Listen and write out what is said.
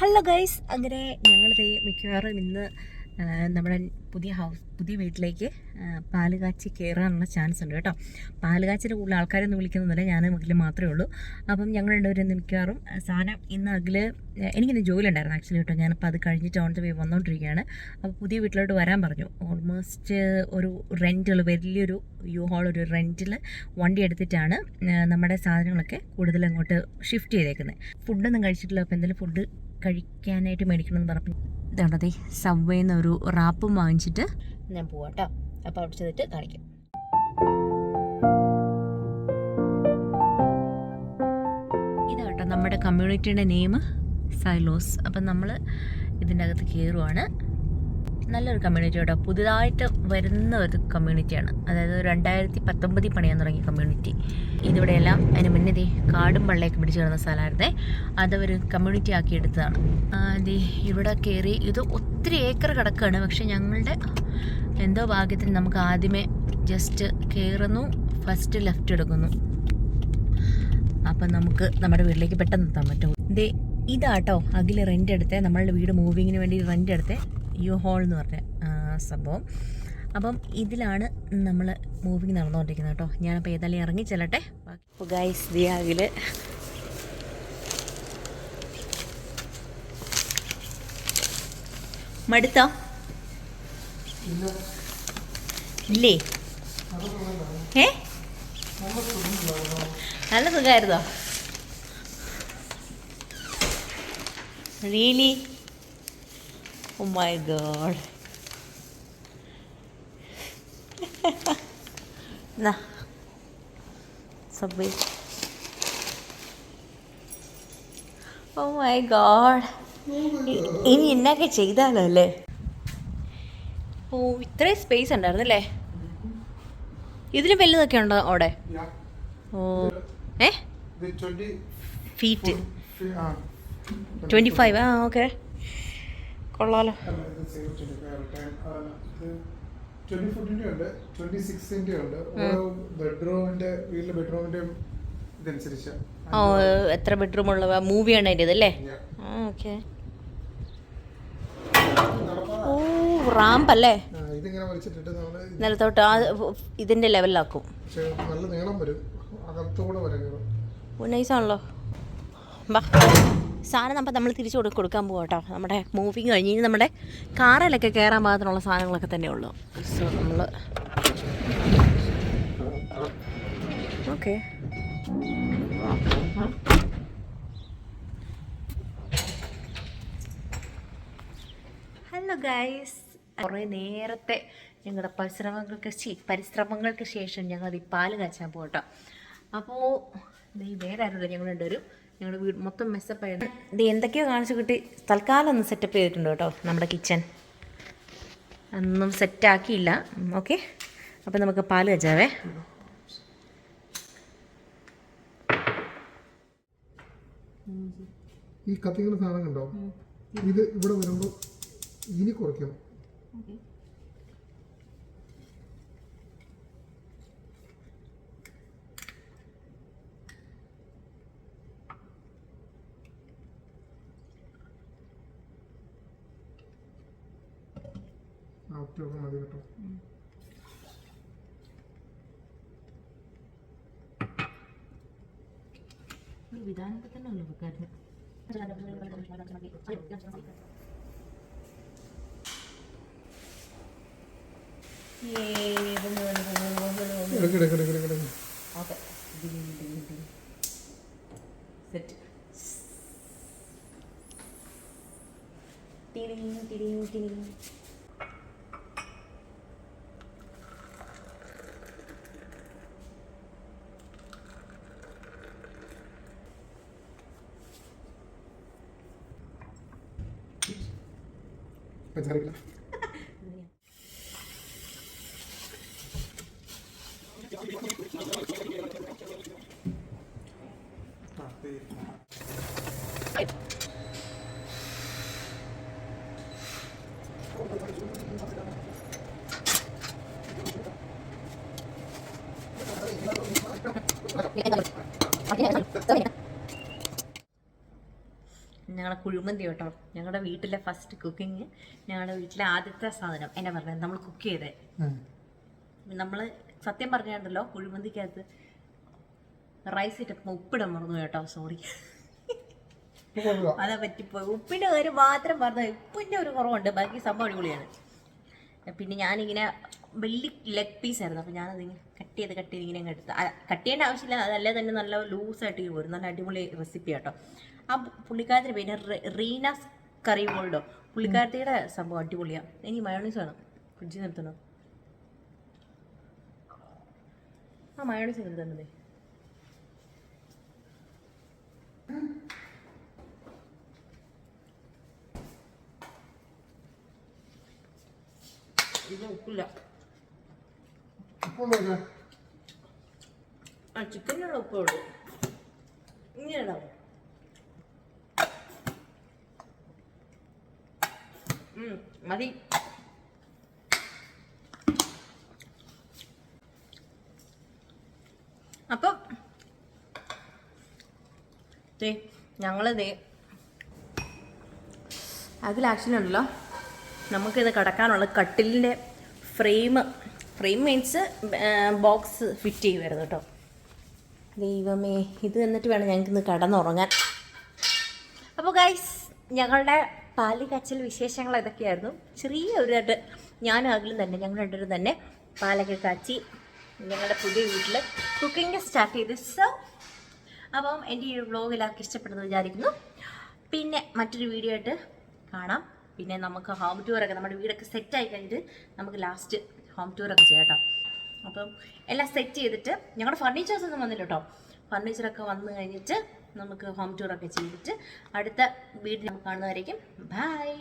Hello guys, അങ്ങനെ ഞങ്ങളിതേ മിക്കവാറും ഇന്ന് നമ്മുടെ പുതിയ വീട്ടിലേക്ക് പാല് കാച്ചി കയറാനുള്ള ചാൻസ് ഉണ്ട് കേട്ടോ. പാല് കാച്ചിൻ്റെ കൂടുതൽ ആൾക്കാരൊന്നും വിളിക്കുന്നില്ല, ഞാൻ മക്കളിൽ മാത്രമേ ഉള്ളൂ. അപ്പം ഞങ്ങൾ രണ്ടുപേരും മിക്കവാറും സാധനം ഇന്ന് എനിക്കിന്ന് ജോലി ഉണ്ടായിരുന്നു ആക്ച്വലി കേട്ടോ. ഞാനിപ്പോൾ അത് കഴിഞ്ഞിട്ട് ഓൺ ദ വേ വന്നുകൊണ്ടിരിക്കുകയാണ്. അപ്പോൾ പുതിയ വീട്ടിലോട്ട് വരാൻ പറഞ്ഞു. ഓൾമോസ്റ്റ് ഒരു വലിയൊരു യു-ഹോൾ ഒരു റെൻറ്റിൽ വണ്ടി എടുത്തിട്ടാണ് നമ്മുടെ സാധനങ്ങളൊക്കെ കൂടുതൽ അങ്ങോട്ട് ഷിഫ്റ്റ് ചെയ്തേക്കുന്നത്. ഫുഡൊന്നും കഴിച്ചിട്ടില്ല. അപ്പോൾ എന്തെങ്കിലും ഫുഡ് കഴിക്കാനായിട്ട് മേടിക്കണമെന്ന് പറഞ്ഞു. ഇതാണതേ സബ്വേന്ന് ഒരു റാപ്പും വാങ്ങിച്ചിട്ട് ഞാൻ പോവാം കേട്ടോ. അപ്പോൾ അവിടെ ചെന്നിട്ട് കാണിക്കാം. ഇതാട്ടോ നമ്മുടെ കമ്മ്യൂണിറ്റിയുടെ നെയിം, സൈലോസ്. അപ്പം നമ്മൾ ഇതിൻ്റെ അകത്ത് കയറുവാണ്. നല്ലൊരു കമ്മ്യൂണിറ്റി കേട്ടോ, പുതുതായിട്ട് വരുന്ന ഒരു കമ്മ്യൂണിറ്റിയാണ്. അതായത് 2019 പണിയാൻ തുടങ്ങിയ കമ്മ്യൂണിറ്റി. ഇതിവിടെയെല്ലാം അതിന് മുന്നേ കാടും പള്ളയൊക്കെ പിടിച്ച് കിടന്ന സ്ഥലമായിരുന്നേ, അതവർ കമ്മ്യൂണിറ്റി ആക്കി എടുത്തതാണ്. ഇവിടെ കയറി ഇത് ഒത്തിരി ഏക്കർ കിടക്കുകയാണ്. പക്ഷെ ഞങ്ങളുടെ എന്തോ ഭാഗ്യത്തിന് നമുക്ക് ആദ്യമേ ജസ്റ്റ് കയറുന്നു, ഫസ്റ്റ് ലെഫ്റ്റ് എടുക്കുന്നു. അപ്പം നമുക്ക് നമ്മുടെ വീട്ടിലേക്ക് പെട്ടെന്ന് എത്താൻ പറ്റും. ഇതാട്ടോ അഖിൽ റെൻ്റ് എടുത്തേ, നമ്മളുടെ വീട് മൂവിങ്ങിന് വേണ്ടി റെൻ്റ് എടുത്തേ യു-ഹോൾ എന്ന് പറഞ്ഞ സംഭവം. അപ്പം ഇതിലാണ് നമ്മൾ മൂവിങ് നടന്നുകൊണ്ടിരിക്കുന്നത് കേട്ടോ. ഞാനപ്പോൾ ഏതായാലും ഇറങ്ങി ചെല്ലട്ടെ. അപ്പോൾ ഗൈസ് ദിയാഗിൽ മടുത്തോ? ഇല്ലേ? നല്ല സുഖമായിരുന്നോ? Really? Oh my god. Nah. Subway. Oh my god. ഇനി എന്നൊക്കെ ചെയ്താലോ അല്ലേ? ഓ, ഇത്രയും സ്പേസ് ഉണ്ടായിരുന്നല്ലേ? ഇതിന് വലുതൊക്കെ ഉണ്ടോ അവിടെ? ഓ, 20 ഫീറ്റ് 25. ആ, ഓക്കെ, കൊള്ളാലോ. 20 ഉണ്ട്, 26 ഉണ്ട്. ബെഡ്റൂമിന്റെ ഇതനുസരിച്ച്. ഓ, എത്ര ബെഡ്റൂം ഉള്ള മൂവിയാണ് അതിൻ്റെ ഇതല്ലേ? ഓക്കെ. ഓ, റാമ്പ് അല്ലേ? ഇതിങ്ങനെ വലിച്ചിട്ടിട്ട് നമ്മള് നിലത്തോട്ട് ഇതിന്റെ ലെവലിലാക്കും. നല്ല നീളം വരും, അകത്തൂടെ വരും. നൈസാണല്ലോ. ബാ, സാധനം നമ്മൾ തിരിച്ചു കൊടുക്കാൻ പോകാം കേട്ടോ. നമ്മുടെ മൂവിങ് കഴിഞ്ഞ് നമ്മുടെ കാറിലൊക്കെ കയറാൻ പാകത്തിനുള്ള സാധനങ്ങളൊക്കെ തന്നെ ഉള്ളൂ. സോ നമ്മൾ ഓക്കെ. ഹലോ ഗൈസ്, കുറേ നേരത്തെ ഞങ്ങളുടെ പരിശ്രമങ്ങൾക്ക് ശേഷം ഞങ്ങൾ ഈ പാല് കാച്ചാൻ പോകട്ടോ. അപ്പോൾ വേറെ ആയിരുന്നു ഞങ്ങൾ രണ്ടുപേരും. ഞങ്ങളുടെ വീട് മൊത്തം മെസ്സപ്പായിരുന്നു. ഇത് എന്തൊക്കെയോ കാണിച്ചു കിട്ടി. തൽക്കാലം ഒന്ന് സെറ്റപ്പ് ചെയ്തിട്ടുണ്ട് കേട്ടോ. നമ്മുടെ കിച്ചൺ ഒന്നും സെറ്റാക്കിയില്ല. ഓക്കെ, അപ്പം നമുക്ക് പാല് കാച്ചാവേ. ഈ കത്തിക്കുന്ന സാധനം കണ്ടോ? ഇത് ഇവിടെ വരുമ്പോൾ ഇനി കുറയ്ക്കണം. മതി കേട്ടോ. വിധാനത്തിൽ തന്നെ ഉള്ളു വെക്കാറ്. സെറ്റ്. പഞ്ചാരക്കില്ല. ഞങ്ങളെ കുഴിമന്തി കേട്ടോ. ഞങ്ങളുടെ വീട്ടിലെ ഫസ്റ്റ് കുക്കിങ്, ഞങ്ങളുടെ വീട്ടിലെ ആദ്യത്തെ സാധനം എന്നെ പറഞ്ഞത് നമ്മൾ കുക്ക് ചെയ്തേ. നമ്മൾ സത്യം പറഞ്ഞാണ്ടല്ലോ കുഴിമന്തിക്കകത്ത് റൈസ് ഇട്ടപ്പോൾ ഉപ്പിടാൻ മറന്നു കേട്ടോ, സോറി. അതാ പറ്റിപ്പോയി. ഉപ്പിൻ്റെ കാര്യം മാത്രം പറഞ്ഞത്, ഉപ്പിൻ്റെ ഒരു കുറവുണ്ട്, ബാക്കി സംഭവം അടിപൊളിയാണ്. പിന്നെ ഞാനിങ്ങനെ വലിയ ലെഗ് പീസായിരുന്നു, അപ്പോൾ ഞാനതിങ്ങനെ കട്ട് ചെയ്ത് ഇങ്ങനെ അങ്ങ് എടുത്ത്. കട്ട് ചെയ്യേണ്ട ആവശ്യമില്ല, അതല്ലേ തന്നെ നല്ല ലൂസായിട്ട് പോരും. നല്ല അടിപൊളി റെസിപ്പി കേട്ടോ. ആ പുള്ളിക്കാരത്തിൻ്റെ പേര് റീനാസ് കറി ഗോൾഡോ, പുള്ളിക്കാരത്തിയുടെ സംഭവം അടിപൊളിയാണ്. ഇനി മയോണീസ് വേണം, ഫ്രിഡ്ജിൽ നിർത്തണം. ആ മയോണീസ് നിർത്തുന്നത് ഇത് ഉപ്പില്ല. ആ ചിക്കനുള്ള ഉപ്പേ ഉള്ളൂ. ഇങ്ങനെ ഇടാമോ? മതി. അപ്പം ഞങ്ങൾ അതിൽ ആക്ച്വലി ഉണ്ടല്ലോ, നമുക്കിത് കിടക്കാനുള്ള കട്ടിലിൻ്റെ ഫ്രെയിം മീൻസ് ബോക്സ് ഫിറ്റ് ചെയ്യുമായിരുന്നു കേട്ടോ. ദൈവമേ, ഇത് എന്നിട്ട് വേണം ഞങ്ങൾക്കിന്ന് കിടന്നുറങ്ങാൻ. അപ്പോൾ ഗൈസ്, ഞങ്ങളുടെ പാല് കാച്ചൽ വിശേഷങ്ങൾ ഇതൊക്കെയായിരുന്നു. ചെറിയൊരു ഞാനും അകലും തന്നെ, ഞങ്ങൾ രണ്ടുപേരും തന്നെ പാലൊക്കെ കാച്ചി ഞങ്ങളുടെ പുതിയ വീട്ടിൽ കുക്കിംഗ് സ്റ്റാർട്ട് ചെയ്ത്. സോ അപ്പം എൻ്റെ ഈ വ്ലോഗ് എല്ലാവർക്കും ഇഷ്ടപ്പെടുന്നു വിചാരിക്കുന്നു. പിന്നെ മറ്റൊരു വീഡിയോ ആയിട്ട് കാണാം. പിന്നെ നമുക്ക് ഹോം ടൂറൊക്കെ, നമ്മുടെ വീടൊക്കെ സെറ്റായി കഴിഞ്ഞിട്ട് നമുക്ക് ലാസ്റ്റ് ഹോം ടൂറൊക്കെ ചെയ്യാം കേട്ടോ. അപ്പം എല്ലാം സെറ്റ് ചെയ്തിട്ട്, ഞങ്ങളുടെ ഫർണിച്ചേഴ്സൊന്നും വന്നില്ല കേട്ടോ. ഫർണിച്ചറൊക്കെ വന്നു കഴിഞ്ഞിട്ട് നമുക്ക് ഹോം ടൂറൊക്കെ ചെയ്തിട്ട് അടുത്ത വീട്ടിൽ നമുക്ക് കാണുന്നവരേക്കും ബൈ.